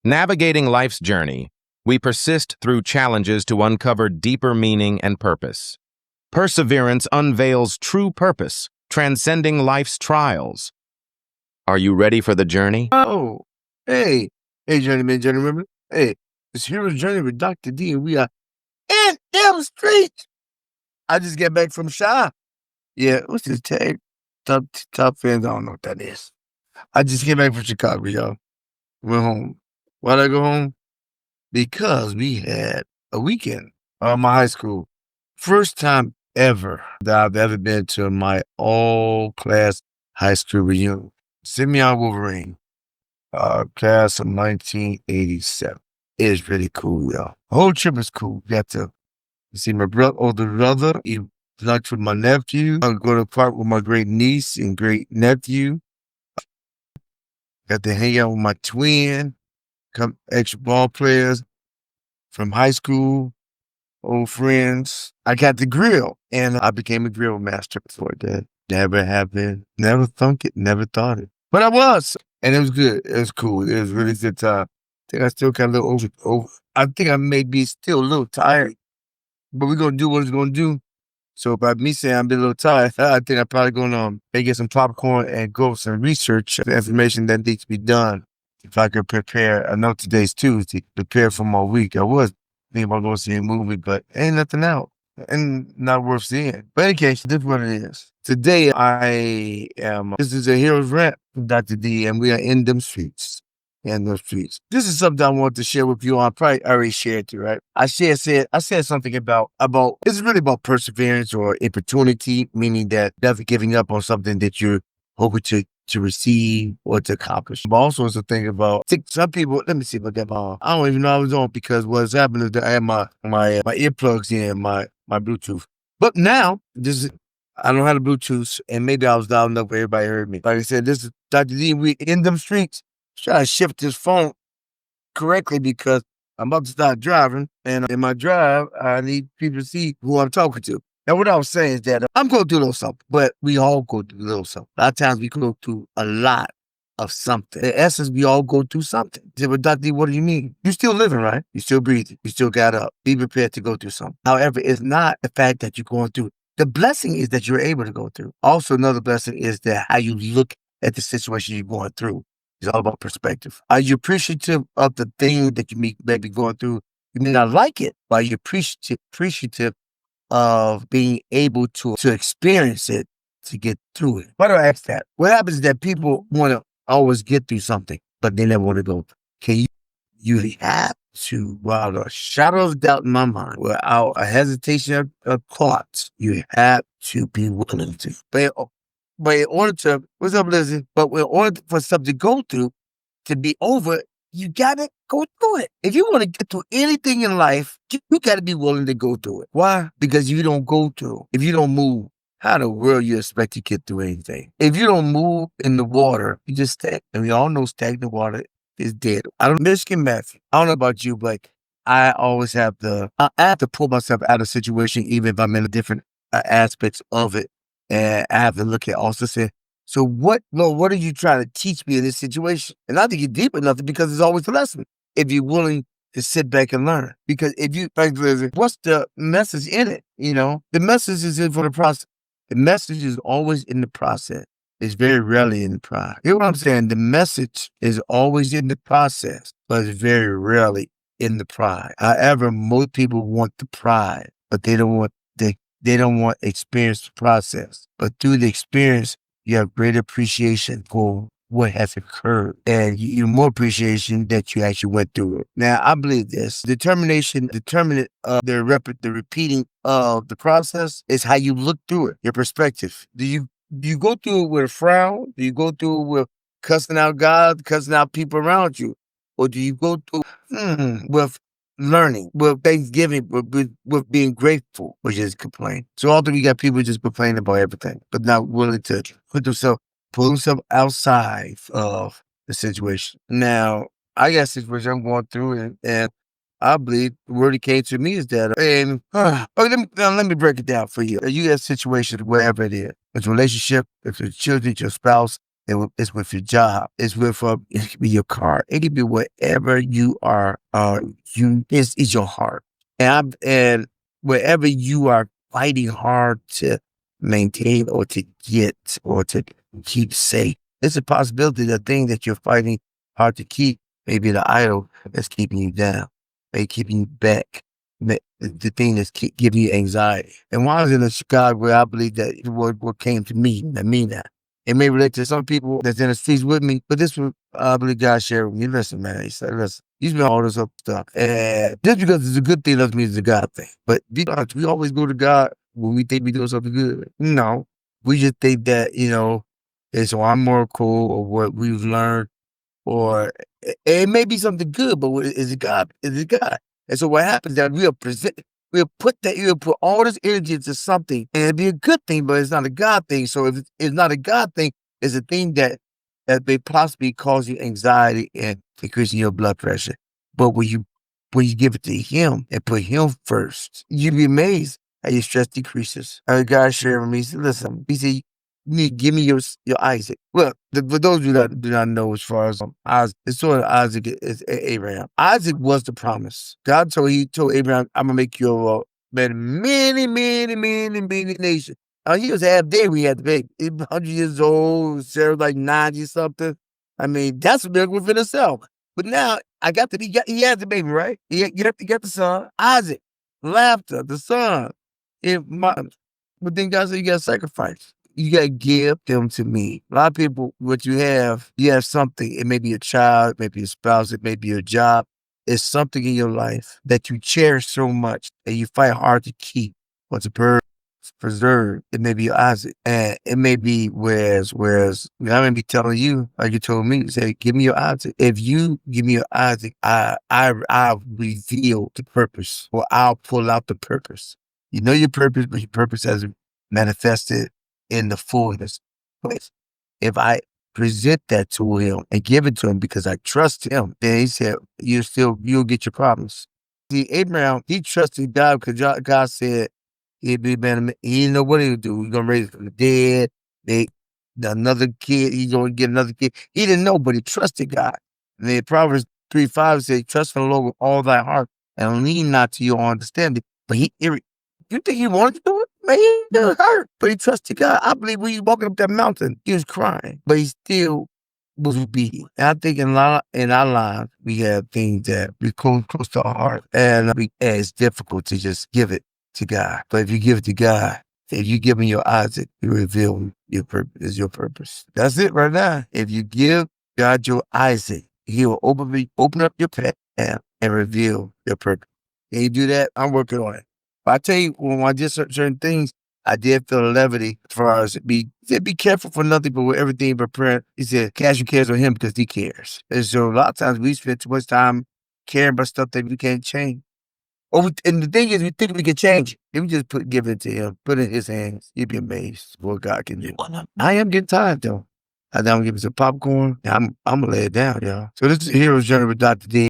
Navigating life's journey, we persist through challenges to uncover deeper meaning and purpose. Perseverance unveils true purpose, transcending life's trials. Are you ready for the journey? Oh, hey, journeyman, journeyman. Hey, it's Hero's Journey with Dr. D, and we are in them streets. I just got back from Shy. Yeah, what's this tag? Top fans, I don't know what that is. I just came back from Chicago, y'all. Went home. Why'd I go home? Because we had a weekend my high school. First time ever that I've ever been to my all-class high school reunion. Simeon Wolverine, class of 1987. It is really cool, y'all. The whole trip is cool. Got to see my older brother, eat lunch with my nephew. I go to the park with my great niece and great nephew. Got to hang out with my twin, extra ball players from high school, old friends. I got the grill, and I became a grill master before that. Never have been, never thunk it, never thought it. But I was, and it was good. It was cool. It was really good time. I think I still got a little over. I think I may be still a little tired, but we're going to do what it's going to do. So by me saying I'm a little tired, I think I'm probably going to get some popcorn and go with some research, the information that needs to be done. If I could prepare, I know today's Tuesday, prepare for my week. I was thinking about going to see a movie, but ain't nothing out and not worth seeing. But in any case, this is what it is. Today, this is a Hero's Rant from Dr. D, and we are in them streets. In those streets. This is something I want to share with you. I probably already shared it, right? I said something about it's really about perseverance or opportunity, meaning that never giving up on something that you're hoping to receive or to accomplish. But also it's a thing about some people, let me see if I got I don't even know I was on because what's happening is that I had my earplugs in, my Bluetooth. But now I don't have the Bluetooth, and maybe I was loud enough where everybody heard me. Like I said, this is Dr. D, we in them streets. Try to shift this phone correctly because I'm about to start driving, and in my drive, I need people to see who I'm talking to. And what I was saying is that I'm going through a little something, but we all go through a little something. A lot of times we go through a lot of something. In essence, we all go through something. I said, well, Dr. D, what do you mean? You're still living, right? You're still breathing. You still got up. Be prepared to go through something. However, it's not the fact that you're going through. The blessing is that you're able to go through. Also, another blessing is that how you look at the situation you're going through. It's all about perspective. Are you appreciative of the thing that you may be going through? You may not like it, but are you appreciative of being able to experience it, to get through it? Why do I ask that? What happens is that people want to always get through something, but they never want to go. Can you have to, without a shadow of doubt in my mind, without a hesitation of thoughts, you have to be willing to. But in order to, what's up, Lizzie? But in order for something to go through, to be over, you gotta go through it. If you want to get through anything in life, you gotta be willing to go through it. Why? Because if you don't go through, if you don't move, how in the world you expect to get through anything? If you don't move in the water, you just stagnant. And we all know stagnant water is dead. Michigan math. I don't know about you, but I always have I have to pull myself out of a situation, even if I'm in a different aspects of it. And I have to look at also say, so what, Lord, what are you trying to teach me in this situation? And I think you're deep enough because it's always a lesson if you're willing to sit back and learn. Because if you, like, what's the message in it? You know, the message is in for the process. The message is always in the process. It's very rarely in the process. You know what I'm saying? The message is always in the process, but it's very rarely in the pride. However, most people want the pride, but they don't want experience the process. But through the experience, you have great appreciation for what has occurred, and you more appreciation that you actually went through it. Now, I believe this: determinant of the repeating of the process is how you look through it. Your perspective. Do you go through it with a frown? Do you go through it with cussing out God, cussing out people around you, or do you go through with learning, with thanksgiving, with being grateful, or just complain? So often we got people just complaining about everything, but not willing to pull themselves outside of the situation. Now, I got a situation I'm going through, and I believe the word that came to me is that, let me break it down for you. You got a situation, wherever it is, it's a relationship, it's your children, your spouse, It's with your job. It's with it could be your car. It could be wherever you are. It's your heart, and wherever you are fighting hard to maintain or to get or to keep safe. It's a possibility the thing that you're fighting hard to keep may be the idol that's keeping you down, may keeping you back, the thing that's giving you anxiety. And when I was in Chicago, I believe that what came to me, I mean that. It may relate to some people that's in the streets with me, but this was, I believe God shared with me. Listen, man, he said, listen, he's been all this up stuff. And just because it's a good thing doesn't mean it's a God thing. But be honest, we always go to God when we think we doing something good. No, we just think that, it's our moral or what we've learned, or it may be something good, but is it God? Is it God? And so what happens is that we'll put all this energy into something, and it'd be a good thing, but it's not a God thing. So if it's not a God thing, it's a thing that may possibly cause you anxiety and increasing your blood pressure. But when you give it to Him and put Him first, you'd be amazed how your stress decreases. I heard God share with me. He said, listen, he said, you need to give me your Isaac. Well, for those of you that do not know, as far as Isaac, it's sort of Isaac is Abraham. Isaac was the promise. He told Abraham, I'm gonna make you a many, many, many, many nations. He was half dead when he had the baby. He was 100 years old. Sarah was like 90 something. I mean, that's a miracle within itself. But now he had the baby, right? He got the son, Isaac, laughter, the son. But then God said you got to sacrifice. You got to give them to me. A lot of people, you have something. It may be a child, it may be a spouse, it may be a job. It's something in your life that you cherish so much and you fight hard to keep. What's a preserve? It may be Isaac, and it may be whereas I may be telling you, like you told me, say, give me your Isaac. If you give me your Isaac, I'll reveal the purpose, or I'll pull out the purpose. You know your purpose, but your purpose hasn't manifested in the fullness. But if I present that to Him and give it to Him because I trust Him, then He said, you'll get your promise. See, Abraham, he trusted God because God said he'd be better. He didn't know what he would do. He's gonna raise from the dead. Another kid. He's gonna get another kid. He didn't know, but he trusted God. And then Proverbs 3:5 says, "Trust in the Lord with all thy heart, and lean not to your understanding." But you think he wanted to do it? Man, he was hurt, but he trusted God. I believe when he was walking up that mountain, he was crying, but he still was obedient. And I think in our lives, we have things that we close to our heart, and it's difficult to just give it to God. But if you give it to God, if you give him your Isaac, you reveal your purpose. That's it right now. If you give God your Isaac, He will open up your path and reveal your purpose. Can you do that? I'm working on it. But I tell you, when I did certain things, I did feel a levity as far as be careful for nothing, but with everything but prayer. He said, cast your cares on Him because He cares. And so a lot of times we spend too much time caring about stuff that we can't change. And the thing is, we think we can change it. If we just give it to Him, put it in His hands, you'd be amazed what God can do. I am getting tired though. I'm gonna give me some popcorn. I'm gonna lay it down, y'all. So this is Hero's Journey with Dr. D.